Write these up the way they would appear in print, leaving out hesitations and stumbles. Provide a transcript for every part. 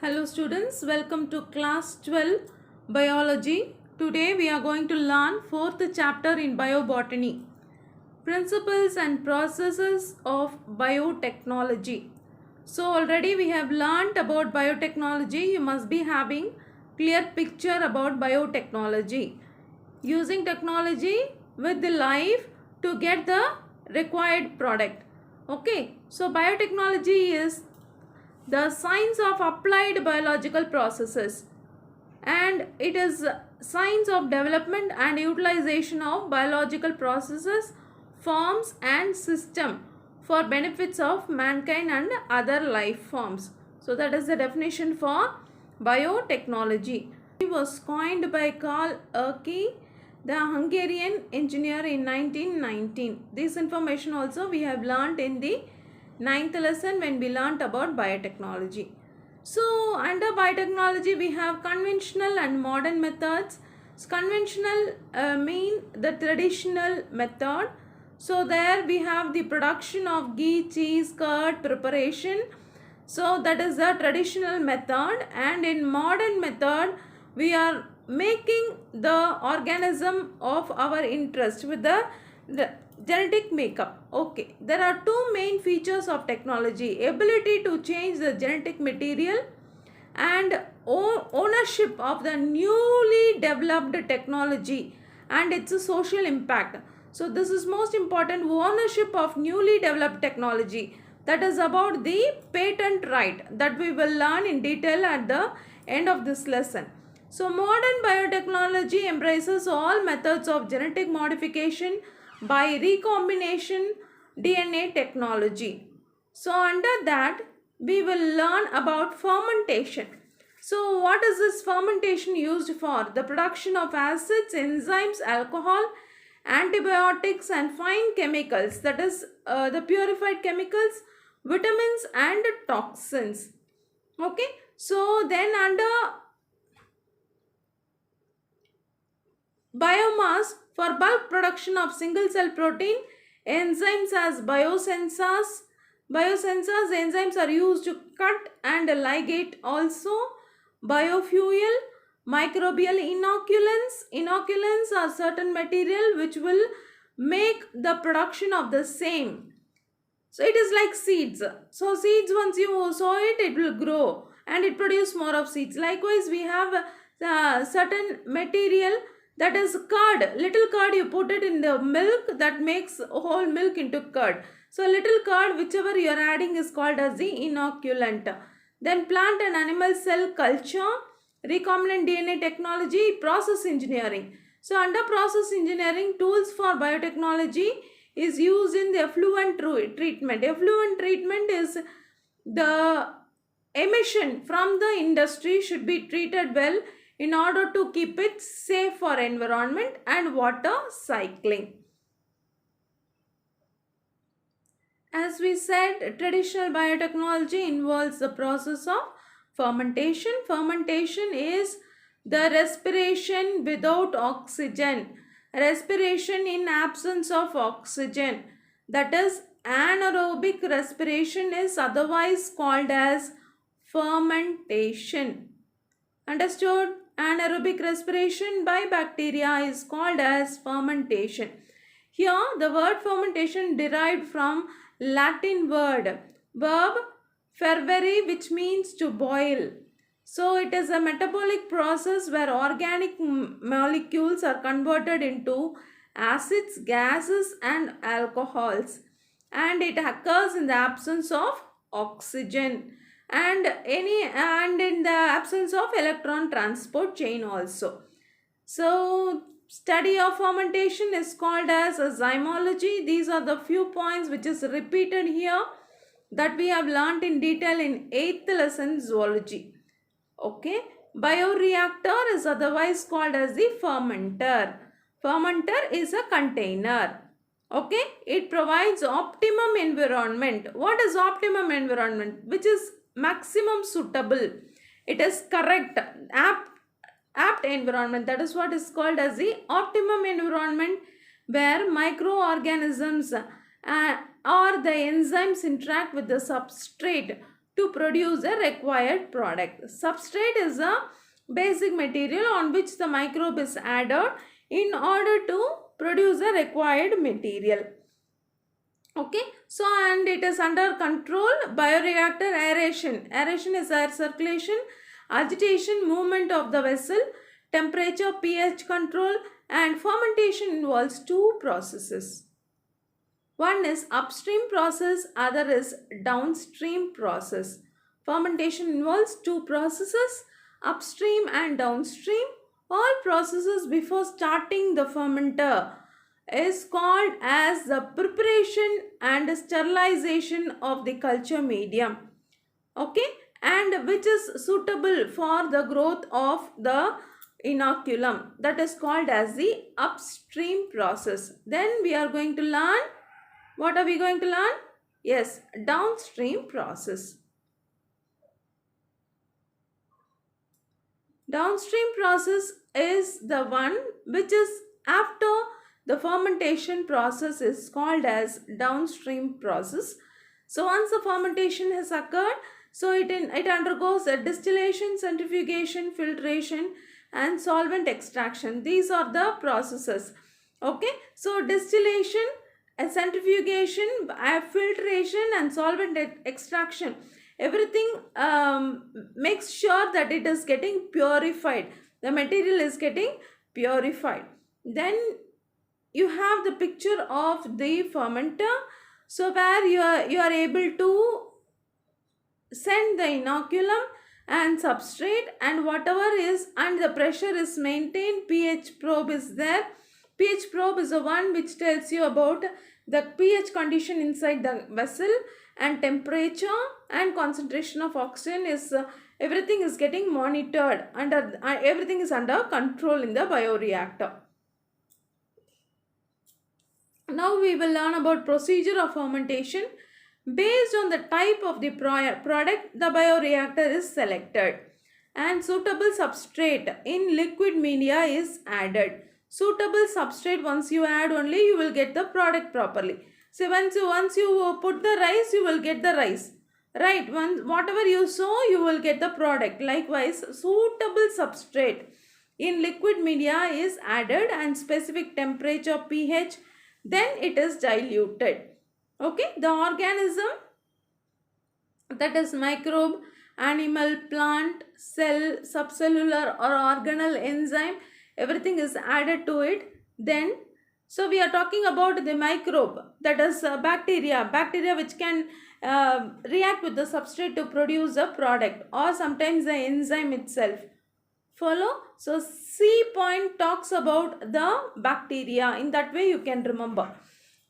Hello students, welcome to class 12 biology. Today we are going to learn fourth chapter in biobotany, principles and processes of biotechnology. So already we have learnt about biotechnology. You must be having clear picture about biotechnology. Using technology with the life to get the required product. Okay, so biotechnology is the science of applied biological processes, and it is science of development and utilization of biological processes, forms and system for benefits of mankind and other life forms. So that is the definition for biotechnology. It was coined by Karl Erke, the Hungarian engineer, in 1919. This information also we have learnt in the ninth lesson when we learnt about biotechnology. So under biotechnology we have conventional and modern methods. Conventional mean the traditional method. So there we have the production of ghee, cheese, curd preparation. So that is the traditional method, and in modern method we are making the organism of our interest with the genetic makeup. Okay, there are two main features of technology: ability to change the genetic material and ownership of the newly developed technology and its social impact. So this is most important, ownership of newly developed technology. That is about the patent right that we will learn in detail at the end of this lesson. So modern biotechnology embraces all methods of genetic modification by recombination DNA technology. So under that we will learn about fermentation. So what is this fermentation used for? The production of acids, enzymes, alcohol, antibiotics and fine chemicals, that is the purified chemicals, vitamins and toxins. Okay, so then under biomass, for bulk production of single cell protein, enzymes as biosensors. Biosensors enzymes are used to cut and ligate also. Biofuel, microbial inoculants. Inoculants are certain material which will make the production of the same. So it is like seeds. So seeds, once you sow it, it will grow and it produce more of seeds. Likewise, we have certain material, that is curd. Little curd, you put it in the milk, that makes whole milk into curd. So little curd, whichever you are adding, is called as the inoculant. Then plant and animal cell culture, recombinant DNA technology, process engineering. So under process engineering, tools for biotechnology is used in the effluent treatment. Effluent treatment is the emission from the industry should be treated well in order to keep it safe for environment and water cycling. As we said, traditional biotechnology involves the process of fermentation. Fermentation is the respiration without oxygen. Respiration in absence of oxygen. That is, anaerobic respiration is otherwise called as fermentation. Understood? Anaerobic respiration by bacteria is called as fermentation. Here the word fermentation derived from Latin verb fervere, which means to boil. So it is a metabolic process where organic molecules are converted into acids, gases and alcohols, and it occurs in the absence of oxygen and in the absence of electron transport chain also. So study of fermentation is called as a zymology. These are the few points which is repeated here that we have learnt in detail in 8th lesson zoology. Okay, bioreactor is otherwise called as the fermenter. Fermenter is a container. Okay, it provides optimum environment. What is optimum environment? Which is maximum suitable. It is correct, apt environment. That is what is called as the optimum environment, where microorganisms or the enzymes interact with the substrate to produce a required product. Substrate is a basic material on which the microbe is added in order to produce a required material. Okay, so and it is under control. Bioreactor aeration. Aeration is air circulation, agitation, movement of the vessel, temperature, pH control, and fermentation involves two processes. One is upstream process, other is downstream process. Fermentation involves two processes, upstream and downstream. All processes before starting the fermenter is called as the preparation and sterilization of the culture medium. Okay, and which is suitable for the growth of the inoculum. That is called as the upstream process. Then we are going to learn. What are we going to learn? Yes, downstream process. Downstream process is the one which is after the fermentation process is called as downstream process. So once the fermentation has occurred, so it undergoes a distillation, centrifugation, filtration and solvent extraction. These are the processes. Okay, so distillation, centrifugation, filtration and solvent extraction, everything makes sure that it is getting purified. The material is getting purified. Then you have the picture of the fermenter. So where you are able to send the inoculum and substrate and whatever is, and the pressure is maintained, pH probe is there. pH probe is the one which tells you about the pH condition inside the vessel, and temperature and concentration of oxygen is everything is getting monitored, under everything is under control in the bioreactor. Now we will learn about procedure of fermentation. Based on the type of the product, the bioreactor is selected and suitable substrate in liquid media is added. Suitable substrate, once you add only, you will get the product properly. So once you put the rice, you will get the rice. Right, whatever you sow, you will get the product. Likewise, suitable substrate in liquid media is added and specific temperature, pH, then it is diluted. Okay, the organism, that is microbe, animal, plant, cell, subcellular or organelle, enzyme, everything is added to it. Then, so we are talking about the microbe, that is bacteria which can react with the substrate to produce a product, or sometimes the enzyme itself. Follow? So C point talks about the bacteria. In that way you can remember.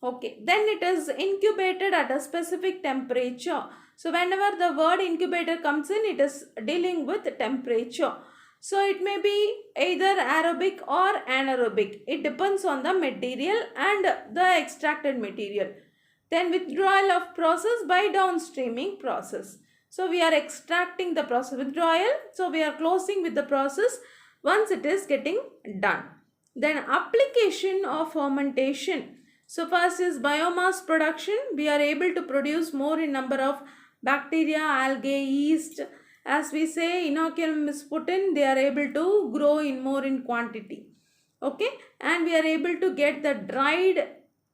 Okay, then it is incubated at a specific temperature. So whenever the word incubator comes in, it is dealing with temperature. So it may be either aerobic or anaerobic. It depends on the material and the extracted material. Then withdrawal of process by downstreaming process. So we are extracting the process, withdrawal. So we are closing with the process once it is getting done. Then application of fermentation. So first is biomass production. We are able to produce more in number of bacteria, algae, yeast. As we say, inoculum is put in, they are able to grow in more in quantity. Okay, and we are able to get the dried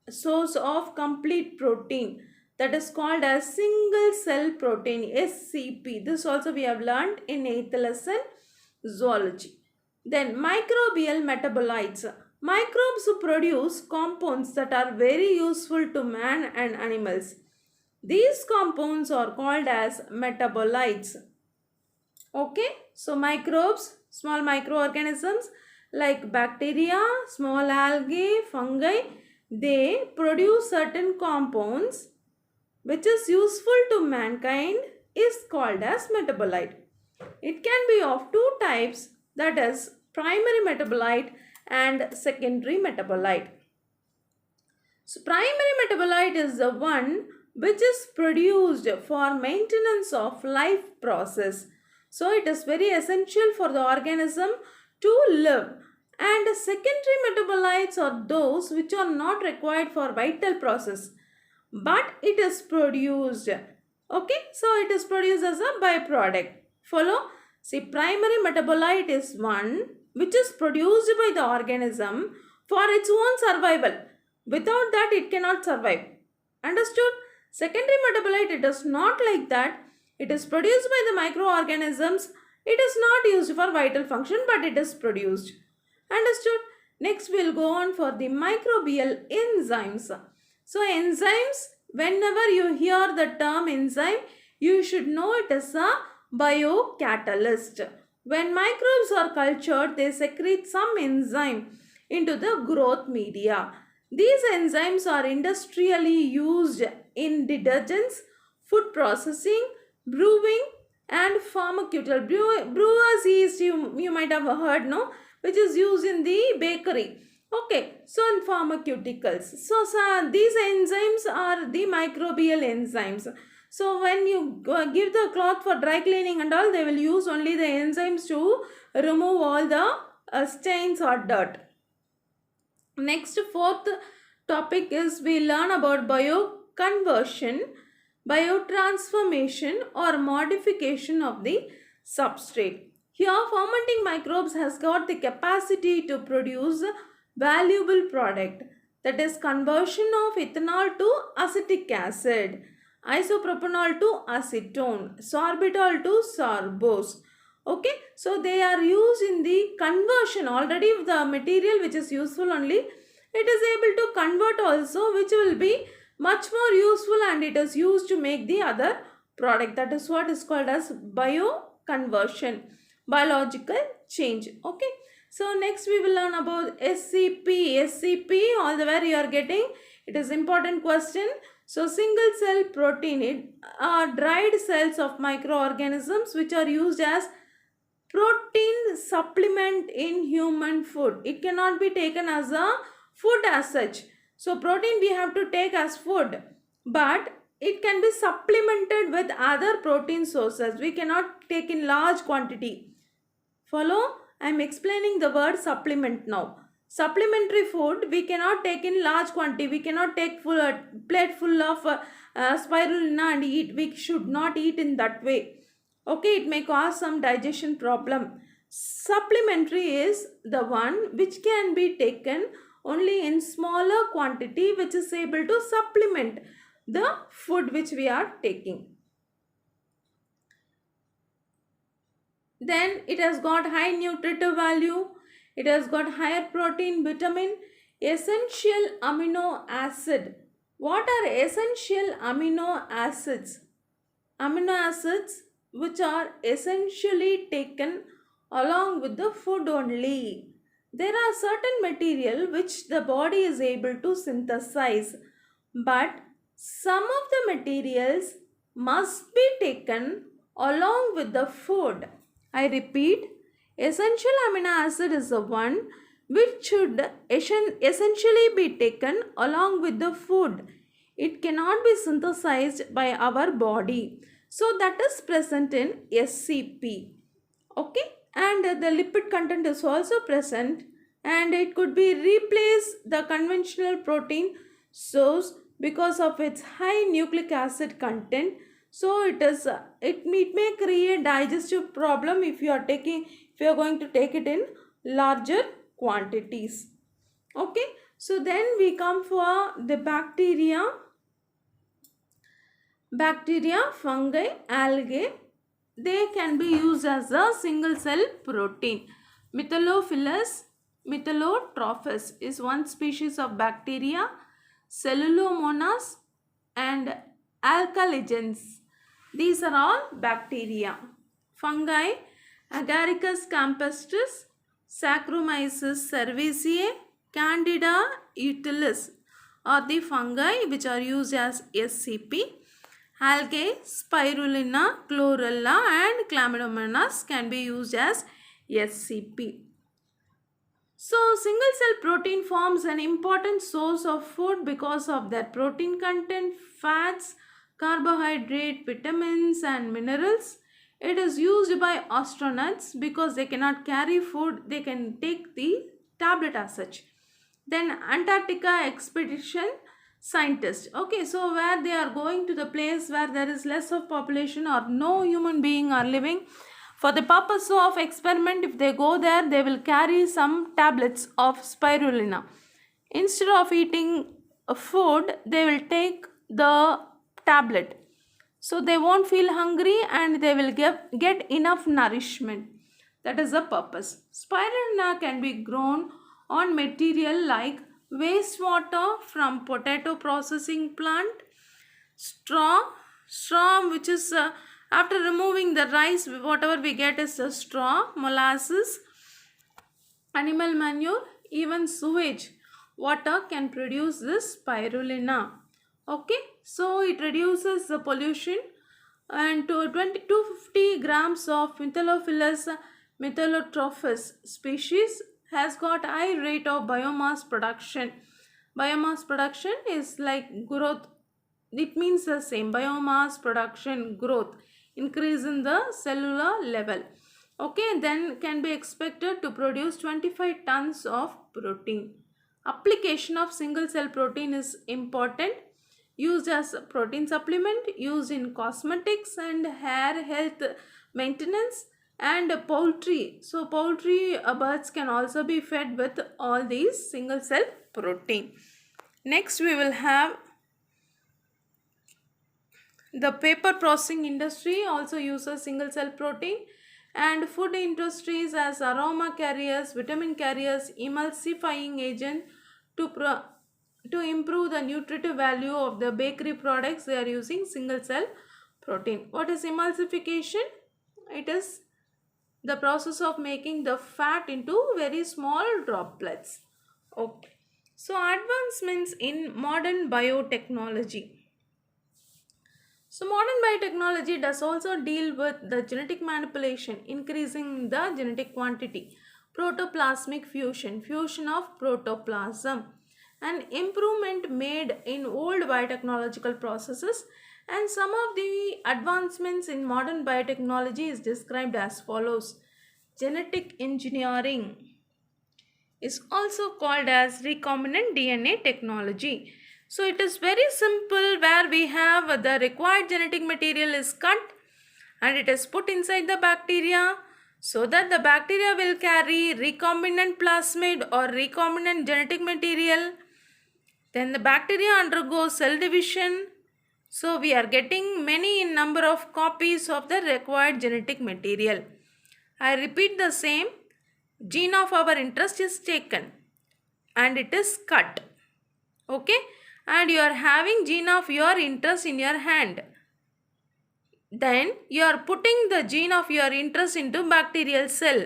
source of complete protein, that is called as single cell protein, SCP. This also we have learned in 8th lesson zoology. Then microbial metabolites. Microbes produce compounds that are very useful to man and animals. These compounds are called as metabolites. Okay, so microbes, small microorganisms like bacteria, small algae, fungi, they produce certain compounds which is useful to mankind, is called as metabolite. It can be of two types, that is primary metabolite and secondary metabolite. So primary metabolite is the one which is produced for maintenance of life process. So it is very essential for the organism to live. And secondary metabolites are those which are not required for vital process, but it is produced Okay, so it is produced as a byproduct. Follow? See, primary metabolite is one which is produced by the organism for its own survival. Without that, it cannot survive. Understood? Secondary metabolite, it is not like that. It is produced by the microorganisms. It is not used for vital function, but it is produced. Understood? Next, we will go on for the microbial enzymes. So, enzymes, whenever you hear the term enzyme, you should know it as a biocatalyst. When microbes are cultured, they secrete some enzyme into the growth media. These enzymes are industrially used in detergents, food processing, brewing, and pharmaceutical. Brewer's yeast, you might have heard, no? Which is used in the bakery. Okay, so in pharmaceuticals. So these enzymes are the microbial enzymes. So when you give the cloth for dry cleaning and all, they will use only the enzymes to remove all the stains or dirt. Next, fourth topic is we learn about bioconversion, biotransformation or modification of the substrate. Here, fermenting microbes has got the capacity to produce valuable product, that is conversion of ethanol to acetic acid, isopropanol to acetone, sorbitol to sorbose. Okay, so they are used in the conversion. Already the material which is useful only, it is able to convert also, which will be much more useful, and it is used to make the other product. That is what is called as bioconversion, biological change. Okay, so next we will learn about SCP. SCP, all the way you are getting, it is important question. So single cell protein, it are dried cells of microorganisms which are used as protein supplement in human food. It cannot be taken as a food as such. So protein we have to take as food, but it can be supplemented with other protein sources. We cannot take in large quantity. Follow? I am explaining the word supplement now. Supplementary food we cannot take in large quantity. We cannot take full plate full of spirulina and eat. We should not eat in that way. Okay, it may cause some digestion problem. Supplementary is the one which can be taken only in smaller quantity, which is able to supplement the food which we are taking. Then it has got high nutritive value. It has got higher protein, vitamin, essential amino acid. What are essential amino acids? Amino acids which are essentially taken along with the food only. There are certain material which the body is able to synthesize, but some of the materials must be taken along with the food. I repeat, essential amino acid is the one which should essentially be taken along with the food. It cannot be synthesized by our body. So that is present in SCP. Okay, and the lipid content is also present, and it could be replace the conventional protein source because of its high nucleic acid content. So it may create digestive problem if you are going to take it in larger quantities. Okay, so then we come for the bacteria, fungi, algae. They can be used as a single cell protein. Methylophilus methylotrophus is one species of bacteria. Cellulomonas and alkaligens, these are all bacteria. Fungi, Agaricus campestris, Saccharomyces cerevisiae, Candida utilis are the fungi which are used as SCP. Algae, Spirulina, Chlorella and Chlamydomonas can be used as SCP. So, single cell protein forms an important source of food because of their protein content, fats, carbohydrate, vitamins and minerals. It is used by astronauts because they cannot carry food, they can take the tablet as such. Then Antarctica expedition, scientists. Okay, so where they are going to the place where there is less of population or no human being are living, for the purpose of experiment, if they go there, they will carry some tablets of spirulina. Instead of eating a food, they will take the tablet, so they won't feel hungry and they will get enough nourishment. That is the purpose. Spirulina can be grown on material like wastewater from potato processing plant, straw which is after removing the rice, whatever we get is the straw, molasses, animal manure, even sewage water can produce this spirulina. Okay, so it reduces the pollution, and to 20 to 50 grams of Methylophilus methylotrophus species has got high rate of biomass production. Biomass production is like growth, it means the same, biomass production, growth, increase in the cellular level. Okay, then can be expected to produce 25 tons of protein. Application of single cell protein is important, used as a protein supplement, used in cosmetics and hair health maintenance, and poultry. So poultry birds can also be fed with all these single cell protein. Next we will have the paper processing industry also uses single cell protein, and food industries as aroma carriers, vitamin carriers, emulsifying agent to improve the nutritive value of the bakery products, they are using single cell protein. What is emulsification? It is the process of making the fat into very small droplets. Okay. So advancements in modern biotechnology. So modern biotechnology does also deal with the genetic manipulation, increasing the genetic quantity, protoplasmic fusion, fusion of protoplasm, and improvement made in old biotechnological processes. And some of the advancements in modern biotechnology is described as follows. Genetic engineering is also called as recombinant DNA technology. So it is very simple, where we have the required genetic material is cut and it is put inside the bacteria, so that the bacteria will carry recombinant plasmid or recombinant genetic material. Then the bacteria undergoes cell division. So we are getting many in number of copies of the required genetic material. I repeat the same. Gene of our interest is taken and it is cut. Okay, and you are having gene of your interest in your hand. Then you are putting the gene of your interest into bacterial cell.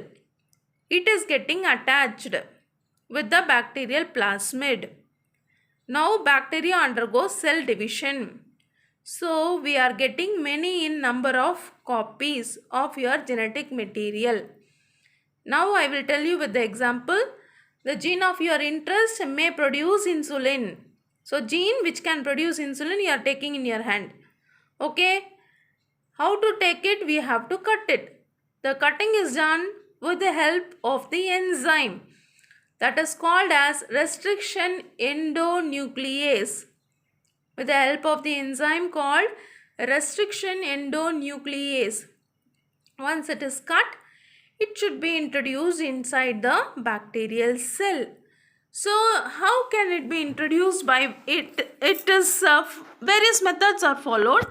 It is getting attached with the bacterial plasmid. Now bacteria undergoes cell division. So we are getting many in number of copies of your genetic material. Now I will tell you with the example. The gene of your interest may produce insulin. So gene which can produce insulin you are taking in your hand. Okay. How to take it? We have to cut it. The cutting is done with the help of the enzyme that is called as restriction endonuclease. With the help of the enzyme called restriction endonuclease. Once it is cut, it should be introduced inside the bacterial cell. So how can it be introduced? By it is various methods are followed.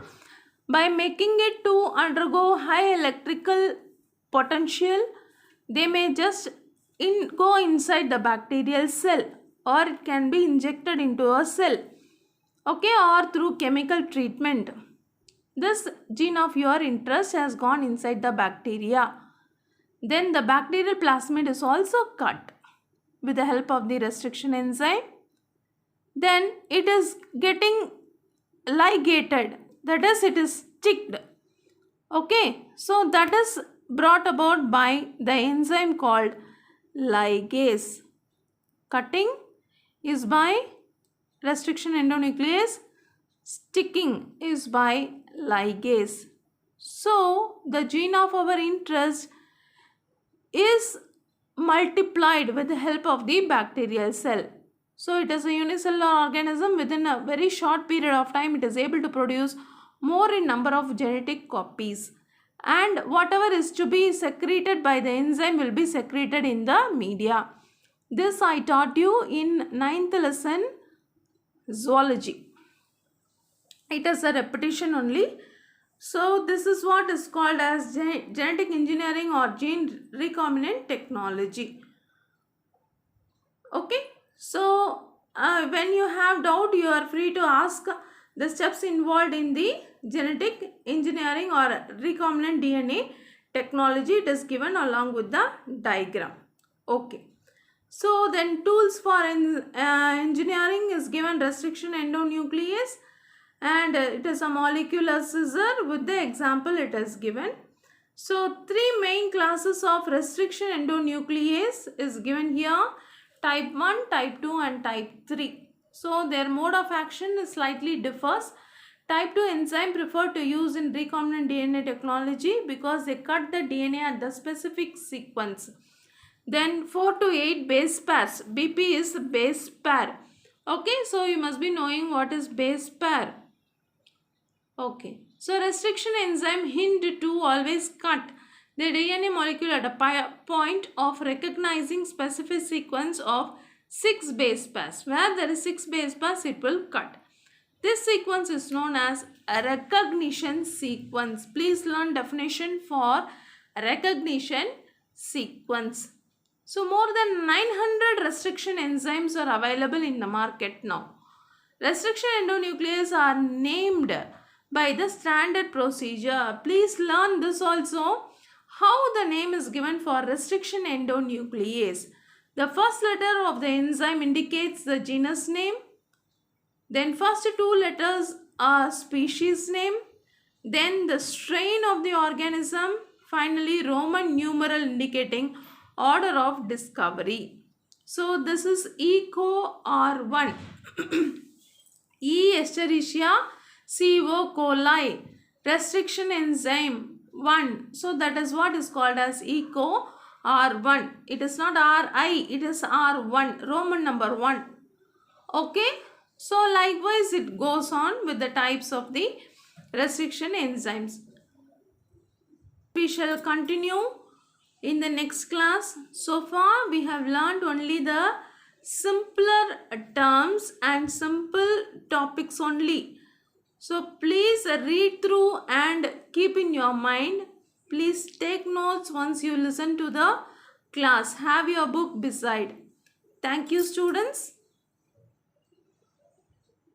By making it to undergo high electrical potential, they may just go inside the bacterial cell, or it can be injected into a cell. Okay, or through chemical treatment. This gene of your interest has gone inside the bacteria. Then the bacterial plasmid is also cut with the help of the restriction enzyme. Then it is getting ligated, that is, it is sticked. Okay, so that is brought about by the enzyme called ligase. Cutting is by restriction endonuclease, sticking is by ligase. So the gene of our interest is multiplied with the help of the bacterial cell. So it is a unicellular organism. Within a very short period of time, it is able to produce more in number of genetic copies. And whatever is to be secreted by the enzyme will be secreted in the media. This I taught you in 9th lesson zoology. It is a repetition only. So this is what is called as genetic engineering or gene recombinant technology. Okay, so when you have doubt, you are free to ask the steps involved in the genetic engineering or recombinant DNA technology. It is given along with the diagram. Okay, so then tools for engineering is given restriction endonuclease, and it is a molecular scissor. With the example it is given. So three main classes of restriction endonuclease is given here: type 1, type 2 and type 3. So their mode of action is slightly differs. Type 2 enzyme preferred to use in recombinant DNA technology because they cut the DNA at the specific sequence. Then 4 to 8 base pairs. BP is base pair. Okay, so you must be knowing what is base pair. Okay, so restriction enzyme Hind2 always cut the DNA molecule at a point of recognizing specific sequence of 6 base pairs. Where there is 6 base pairs, it will cut. This sequence is known as a recognition sequence. Please learn definition for recognition sequence. So more than 900 restriction enzymes are available in the market now. Restriction endonucleases are named by the standard procedure. Please learn this also, how the name is given for restriction endonuclease. The first letter of the enzyme indicates the genus name. Then first two letters are species name. Then the strain of the organism. Finally Roman numeral indicating order of discovery. So this is EcoR1. E. Escherichia CO coli, restriction enzyme 1. So that is what is called as EcoR1. It is not RI, it is R1, Roman number 1. Okay. So likewise it goes on with the types of the restriction enzymes. We shall continue in the next class. So far we have learned only the simpler terms and simple topics only. So please read through and keep in your mind. Please take notes once you listen to the class. Have your book beside. Thank you, students.